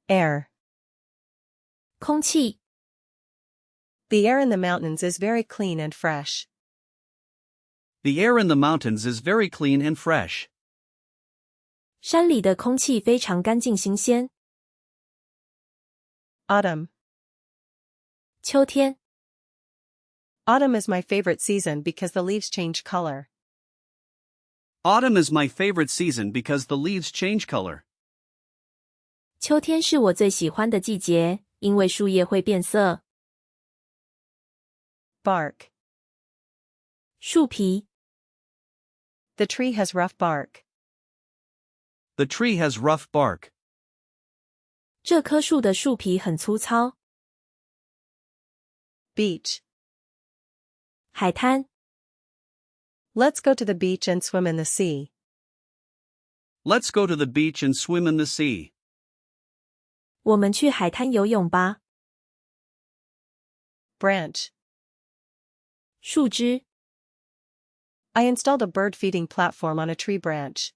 Air. 空气 The air in the mountains is very clean and fresh. The air in the mountains is very clean and fresh. 山里的空气非常干净新鲜 Autumn. 秋天 Autumn is my favorite season because the leaves change color. Autumn is my favorite season because the leaves change color. 秋天是我最喜欢的季节，因为树叶会变色 Bark. 树皮 The tree has rough bark. The tree has rough bark. 这棵树的树皮很粗糙 Beach. 海滩 Let's go to the beach and swim in the sea. Let's go to the beach and swim in the sea. 我们去海滩游泳吧 Branch. 树枝 I installed a bird feeding platform on a tree branch.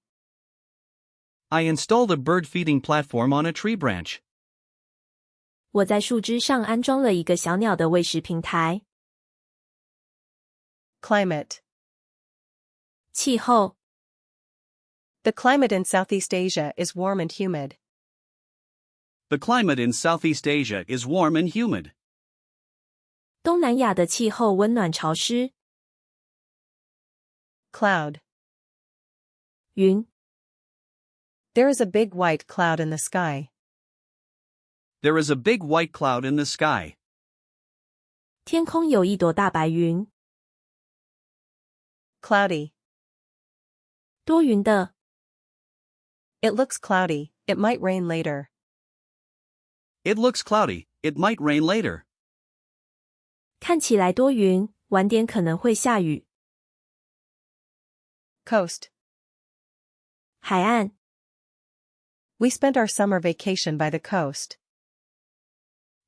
I installed a bird feeding platform on a tree branch. 我在树枝上安装了一个小鸟的喂食平台 Climate. 气候 The climate in Southeast Asia is warm and humid. The climate in Southeast Asia is warm and humid. 东南亚的气候温暖潮湿 Cloud. 云 There is a big white cloud in the sky. There is a big white cloud in the sky. 天空有一朵大白云 Cloudy. 多云的 It looks cloudy, it might rain later. It looks cloudy, it might rain later. 看起来多云，晚点可能会下雨 Coast. 海岸 We spent our summer vacation by the coast.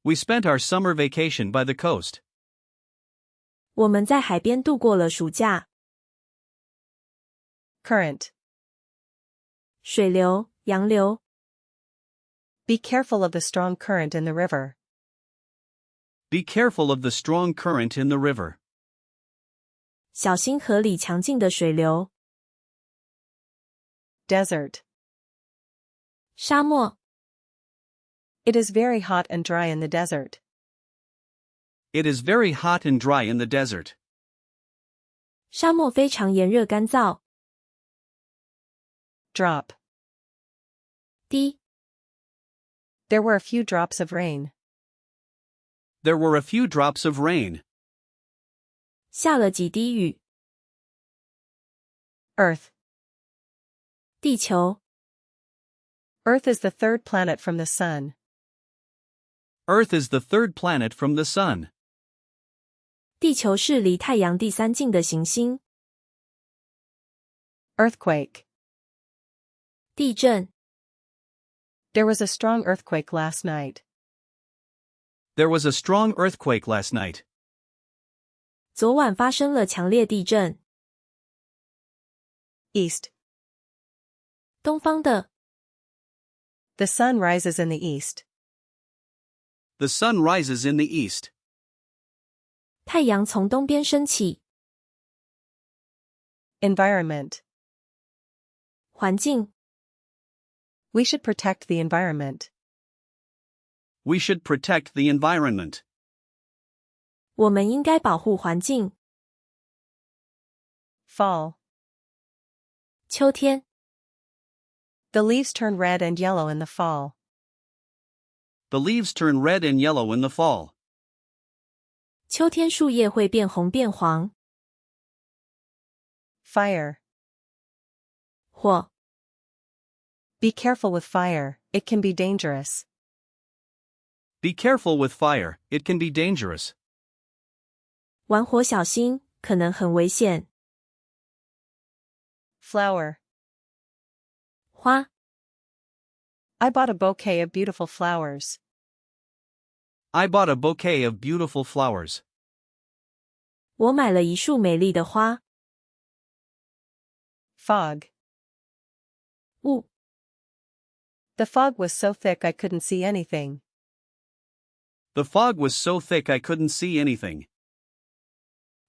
We spent our summer vacation by the coast. 我们在海边度过了暑假 Current. 水流洋流 Be careful of the strong current in the river. Be careful of the strong current in the river. 小心河里强劲的水流 Desert. 沙漠 It is very hot and dry in the desert. It is very hot and dry in the desert. 沙漠非常炎热干燥 Drop. 滴 There were a few drops of rain. There were a few drops of rain. 下了几滴雨 Earth. 地球 Earth is the third planet from the sun. Earth is the third planet from the sun. 地球是离太阳第三近的行星 Earthquake. 地震 There was a strong earthquake last night. There was a strong earthquake last night. 昨晚发生了强烈地震 East. 东方的 The sun rises in the east. The sun rises in the east. 太阳从东边升起 Environment. 环境 We should protect the environment. We should protect the environment. 我们应该保护环境 Fall. 秋天 The leaves turn red and yellow in the fall. The leaves turn red and yellow in the fall. 秋天树叶会变红变黄 Fire. 火 Be careful with fire, it can be dangerous. Be careful with fire, it can be dangerous. 玩火小心，可能很危险 Flower. 花 I bought a bouquet of beautiful flowers. I bought a bouquet of beautiful flowers. 我买了一束美丽的花 Fog. 雾 The fog was so thick I couldn't see anything. The fog was so thick I couldn't see anything.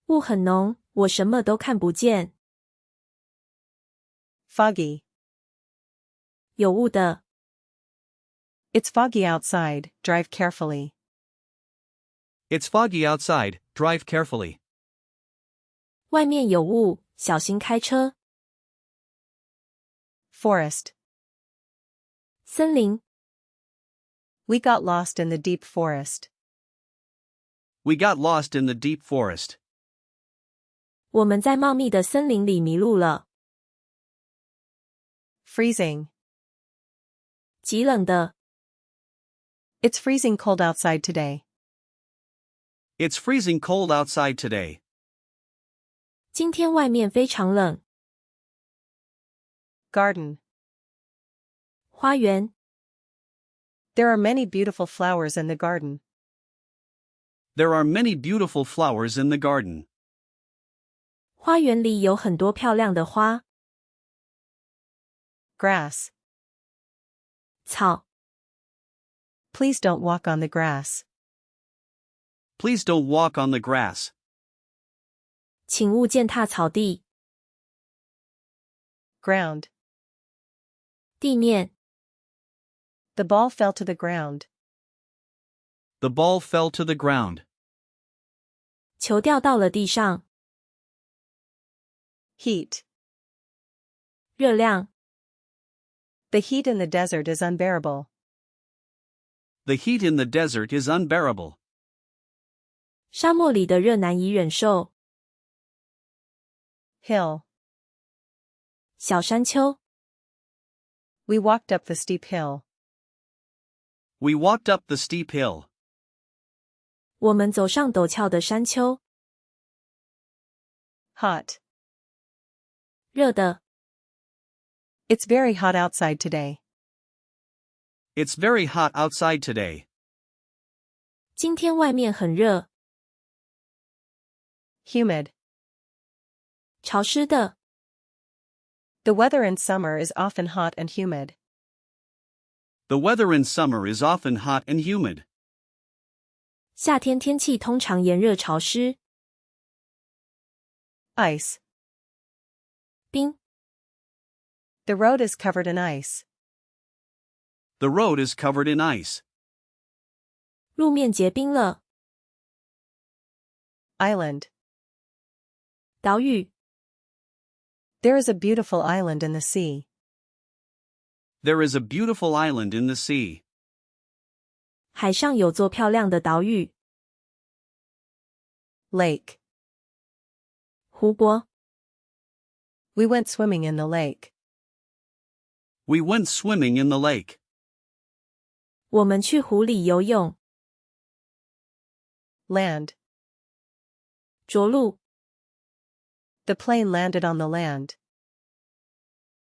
雾很浓，我什么都看不见。Foggy. 有雾的。It's foggy outside, drive carefully. It's foggy outside, drive carefully. 外面有雾，小心开车。Forest. 森林。We got lost in the deep forest. We got lost in the deep forest. 我们在茂密的森林里迷路了。Freezing. 极冷的。It's freezing cold outside today. It's freezing cold outside today. 今天外面非常冷。Garden. 花园。There are many beautiful flowers in the garden. There are many beautiful flowers in the garden. 花园里有很多漂亮的花。Grass. 草。Please don't walk on the grass. Please don't walk on the grass. 请勿践踏草地。Ground. 地面。The ball fell to the ground. The ball fell to the ground. 球掉到了地上。Heat. 热量。The heat in the desert is unbearable. The heat in the desert is unbearable. 沙漠里的热难以忍受。Hill. 小山丘。We walked up the steep hill. We walked up the steep hill. 我们走上陡峭的山丘。Hot. 热的。It's very hot outside today. It's very hot outside today. 今天外面很热。Humid. 潮湿的。The weather in summer is often hot and humid. The weather in summer is often hot and humid. 夏天天气通常炎热潮湿。Ice. 冰。The road is covered in ice. The road is covered in ice. 路面结冰了。Island. 岛屿。There is a beautiful island in the sea. There is a beautiful island in the sea. 海上有座漂亮的岛屿。Lake. 湖泊。We went swimming in the lake. We went swimming in the lake. 我们去湖里游泳。Land. 着陆。The plane landed on the land.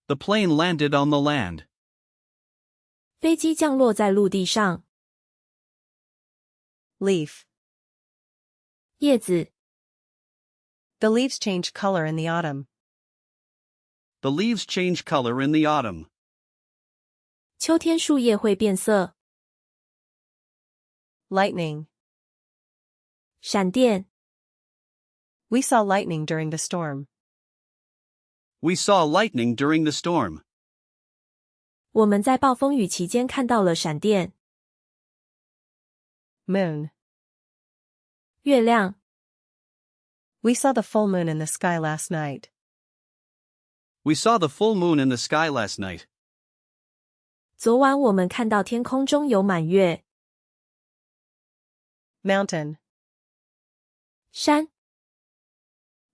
The plane landed on the land. 飞机降落在陆地上。Leaf. 叶子。The leaves change color in the autumn. The leaves change color in the autumn. 秋天树叶会变色。Lightning. 闪电。We saw lightning during the storm. We saw lightning during the storm. 我们在暴风雨期间看到了闪电。Moon. 月亮。We saw the full moon in the sky last night. We saw the full moon in the sky last night. 昨晚我们看到天空中有满月。Mountain. 山。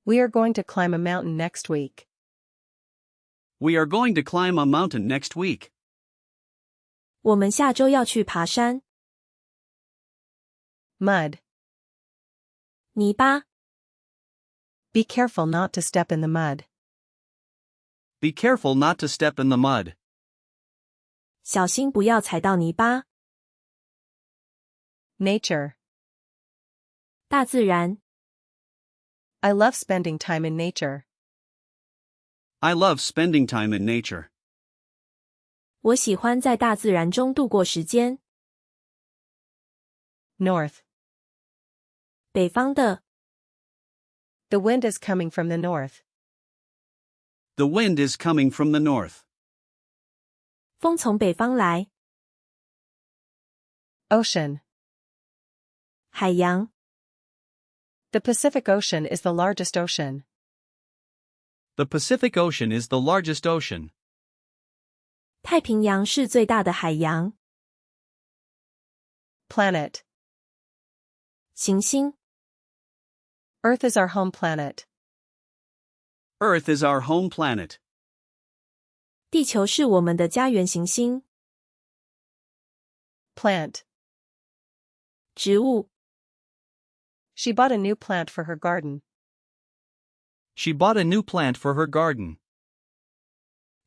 We are going to climb a mountain next week. We are going to climb a mountain next week. 我们下周要去爬山。Mud. 泥巴。Be careful not to step in the mud. Be careful not to step in the mud. 小心不要踩到泥巴。Nature. 大自然。I love spending time in nature. I love spending time in nature. 我喜欢在大自然中度过时间。North. 北方的。The wind is coming from the north. The wind is coming from the north. 风从北方来。Ocean. 海洋。The Pacific Ocean is the largest ocean. The Pacific Ocean is the largest ocean. 太平洋是最大的海洋。Planet. 行星。Earth is our home planet. Earth is our home planet. 地球是我们的家园行星。Plant. 植物。She bought a new plant for her garden. She bought a new plant for her garden.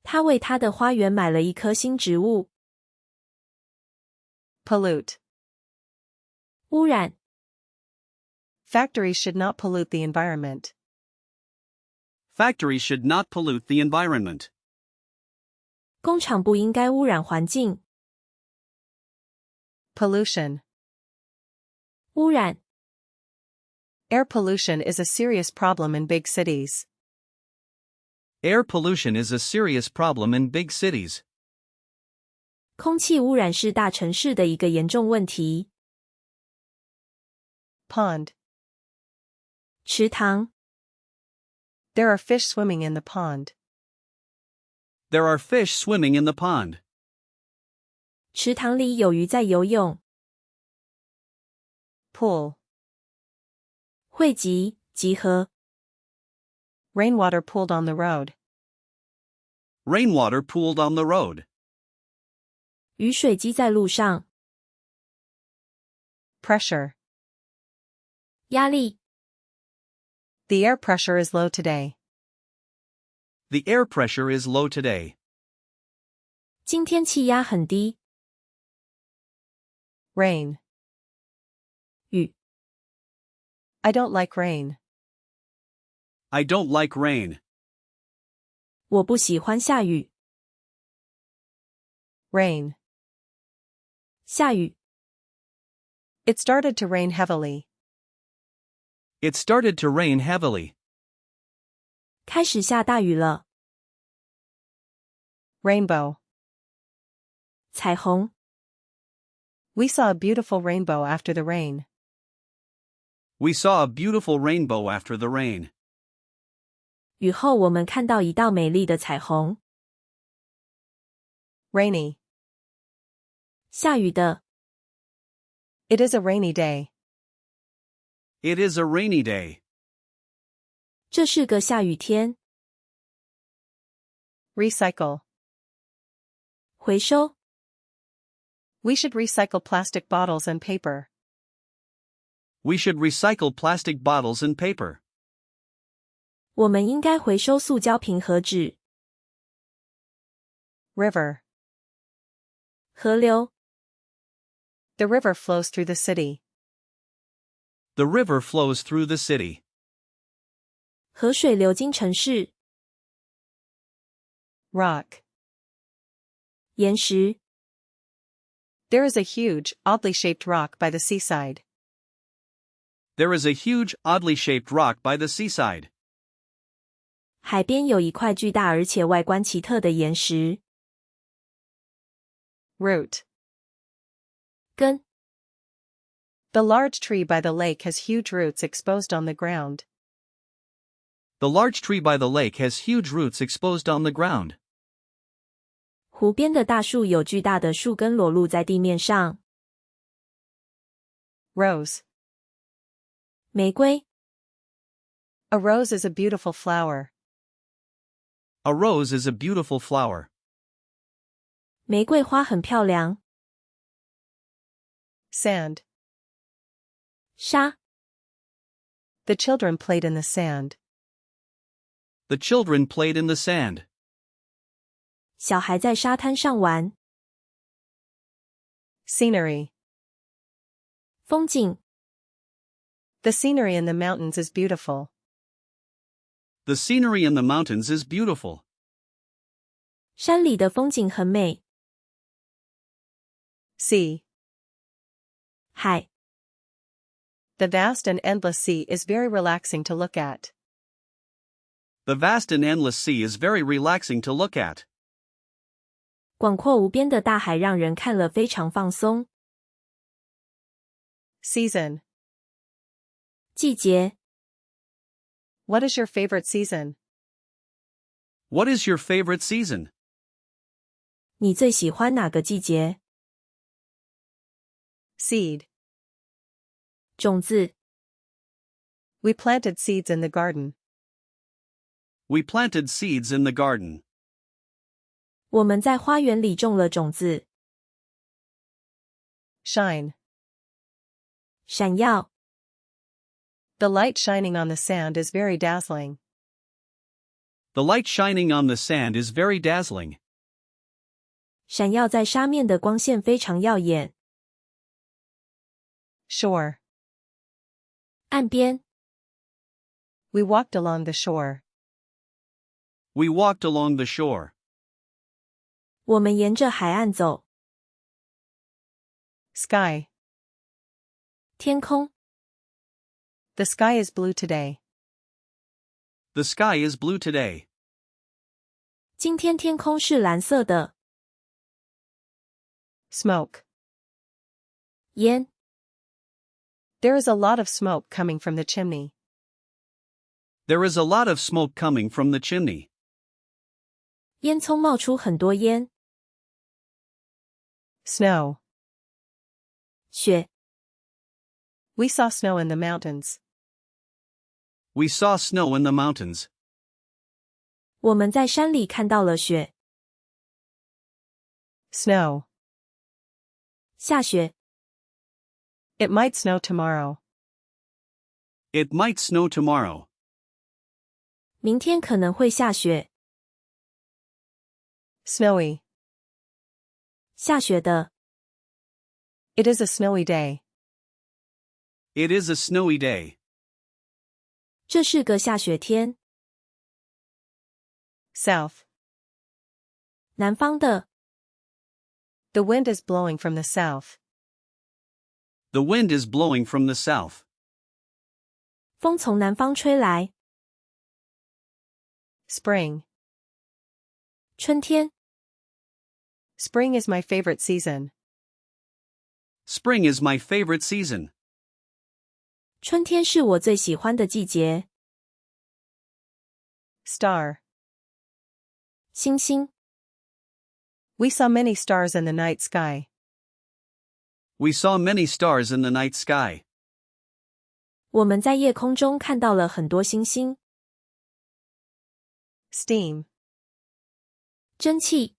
她为她的花园买了一棵新植物。Pollute. 污染。Factories should not pollute the environment. Factories should not pollute the environment. 工厂不应该污染环境。Pollution. 污染。Air pollution is a serious problem in big cities. Air pollution is a serious problem in big cities. 空气污染是大城市的一个严重问题。Pond. 池塘。There are fish swimming in the pond. There are fish swimming in the pond. 池塘里有鱼在游泳。Pool. 汇集，集合。Rainwater pooled on the road. Rainwater pooled on the road. 雨水积在路上。Pressure. 压力。The air pressure is low today. The air pressure is low today. 今天气压很低。Rain. 雨。I don't like rain. I don't like rain. 我不喜欢下雨。Rain. 下雨。It started to rain heavily. It started to rain heavily. 开始下大雨了。Rainbow. 彩虹。We saw a beautiful rainbow after the rain. We saw a beautiful rainbow after the rain. 雨后我们看到一道美丽的彩虹。Rainy. 下雨的。It is a rainy day. It is a rainy day. 这是个下雨天。Recycle. 回收。We should recycle plastic bottles and paper. We should recycle plastic bottles and paper. 我们应该回收塑胶瓶和纸。River. 河流。The river flows through the city. The river flows through the city. 河水流经城市。Rock. 岩石。There is a huge, oddly shaped rock by the seaside. There is a huge, oddly shaped rock by the seaside. 海边有一块巨大而且外观奇特的岩石。Root. 根。The large tree by the lake has huge roots exposed on the ground. The large tree by the lake has huge roots exposed on the ground. 湖边的大树有巨大的树根裸露在地面上。Rose. 玫瑰。A rose is a beautiful flower. A rose is a beautiful flower. 玫瑰花很漂亮。Sand. 沙。The children played in the sand. The children played in the sand. 小孩在沙滩上玩。Scenery. 风景。The scenery in the mountains is beautiful. The scenery in the mountains is beautiful. 山里的风景很美。Sea. 海。The vast and endless sea is very relaxing to look at. The vast and endless sea is very relaxing to look at. 广阔无边的大海让人看了非常放松。Season. 季节。What is your favorite season? What is your favorite season? 你最喜欢哪个季节？ Seed. 种子。We planted seeds in the garden. We planted seeds in the garden. 我们在花园里种了种子。Shine. 闪耀。The light shining on the sand is very dazzling. The light shining on the sand is very dazzling. 闪耀在沙面的光线非常耀眼。Shore. 岸边。We walked along the shore. We walked along the shore. 我们沿着海岸走。Sky. 天空。The sky is blue today. The sky is blue today. 今天天空是蓝色的。Smoke. 烟。There is a lot of smoke coming from the chimney. There is a lot of smoke coming from the chimney. 烟囱冒出很多烟。Snow. 雪。We saw snow in the mountains. We saw snow in the mountains. 我们在山里看到了雪。Snow. 下雪。It might snow tomorrow. It might snow tomorrow. 明天可能会下雪。Snowy. 下雪的。It is a snowy day. It is a snowy day. 这是个下雪天。South. 南方的。The wind is blowing from the south. The wind is blowing from the south. 风从南方吹来。Spring. 春天。Spring is my favorite season. Spring is my favorite season. 春天是我最喜欢的季节。Star. 星星。We saw many stars in the night sky. We saw many stars in the night sky. 我们在夜空中看到了很多星星。Steam. 蒸汽。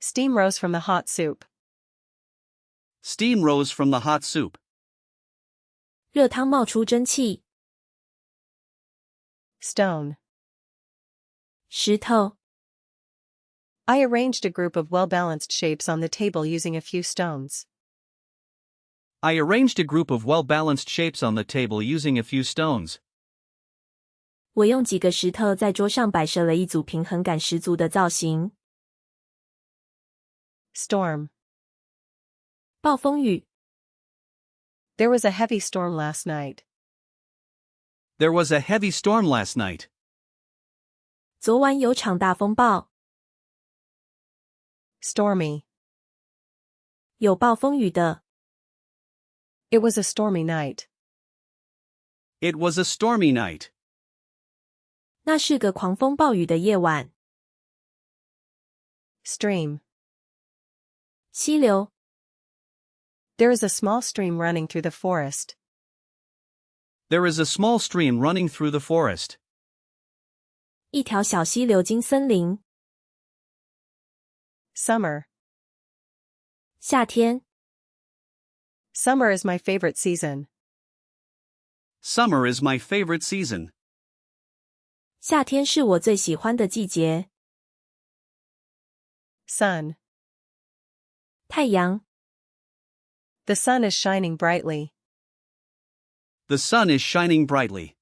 Steam rose from the hot soup. Steam rose from the hot soup. 热汤冒出蒸汽。Stone. 石头。I arranged a group of well-balanced shapes on the table using a few stones. I arranged a group of well-balanced shapes on the table using a few stones. 我用几个石头在桌上摆设了一组平衡感十足的造型。Storm. 暴风雨。There was a heavy storm last night. There was a heavy storm last night. 昨晚有场大风暴。Stormy. 有暴风雨的。It was a stormy night. It was a stormy night. 那是个狂风暴雨的夜晚。Stream. 溪流。There is a small stream running through the forest. There is a small stream running through the forest. 一条小溪流经森林。Summer. 夏天。Summer is my favorite season. Summer is my favorite season. 夏天是我最喜欢的季节。Sun. 太阳。The sun is shining brightly. The sun is shining brightly.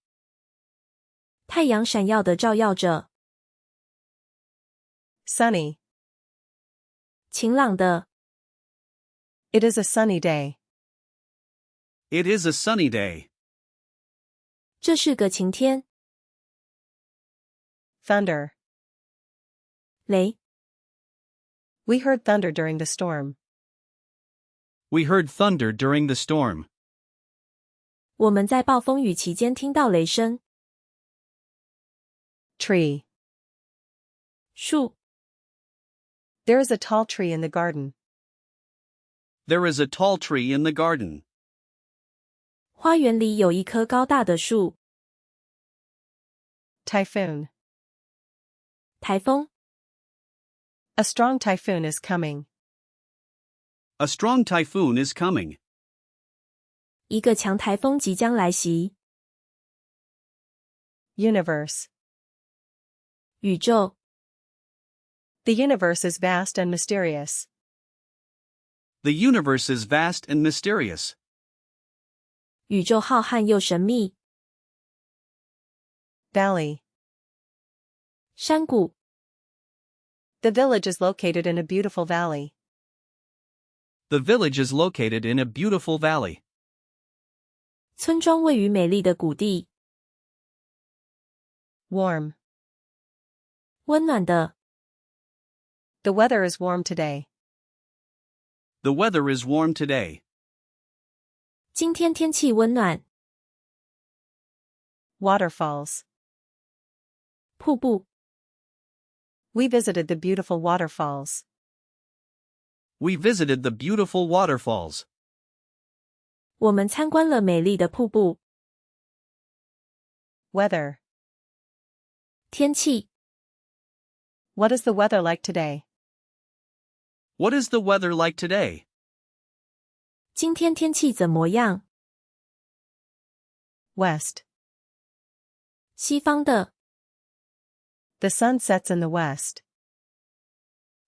太阳闪耀地照耀着。Sunny. 晴朗的。It is a sunny day. It is a sunny day. 这是个晴天。Thunder. 雷。We heard thunder during the storm. We heard thunder during the storm. 我们在暴风雨期间听到雷声。Tree. 树。There is a tall tree in the garden. There is a tall tree in the garden. 花园里有一棵高大的树。Typhoon. 台风。A strong typhoon is coming. A strong typhoon is coming. 一个强台风即将来袭。Universe. 宇宙。The universe is vast and mysterious. The universe is vast and mysterious. 宇宙浩瀚又神秘。Valley. 山谷。The village is located in a beautiful valley. The village is located in a beautiful valley. 村庄位于美丽的谷地。Warm. 温暖的。The weather is warm today. The weather is warm today. 今天天气温暖。Waterfalls. 瀑布。We visited the beautiful waterfalls. We visited the beautiful waterfalls. 我们参观了美丽的瀑布。Weather. 天气。What is the weather like today? What is the weather like today? 今天天气怎么样？ West. 西方的。The sun sets in the west.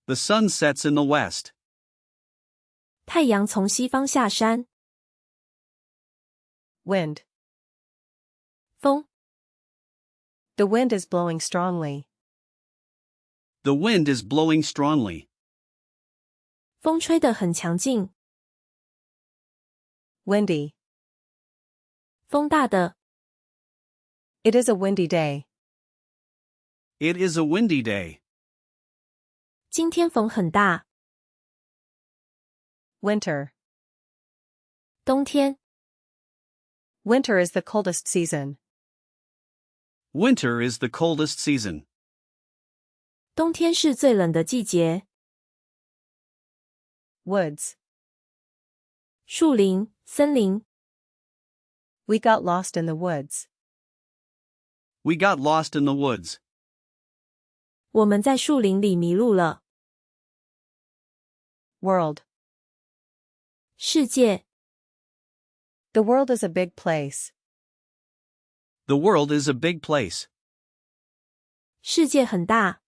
The sun sets in the west. 太阳从西方下山。Wind. 风。The wind is blowing strongly. The wind is blowing strongly. 风吹得很强劲。Windy. 风大的。It is a windy day. It is a windy day. 今天风很大。Winter. 冬天。Winter is the coldest season. Winter is the coldest season. 冬天是最冷的季节。Woods. 树林、森林。We got lost in the woods. We got lost in the woods. 我们在树林里迷路了。World. 世界。The world is a big place. The world is a big place. 世界很大。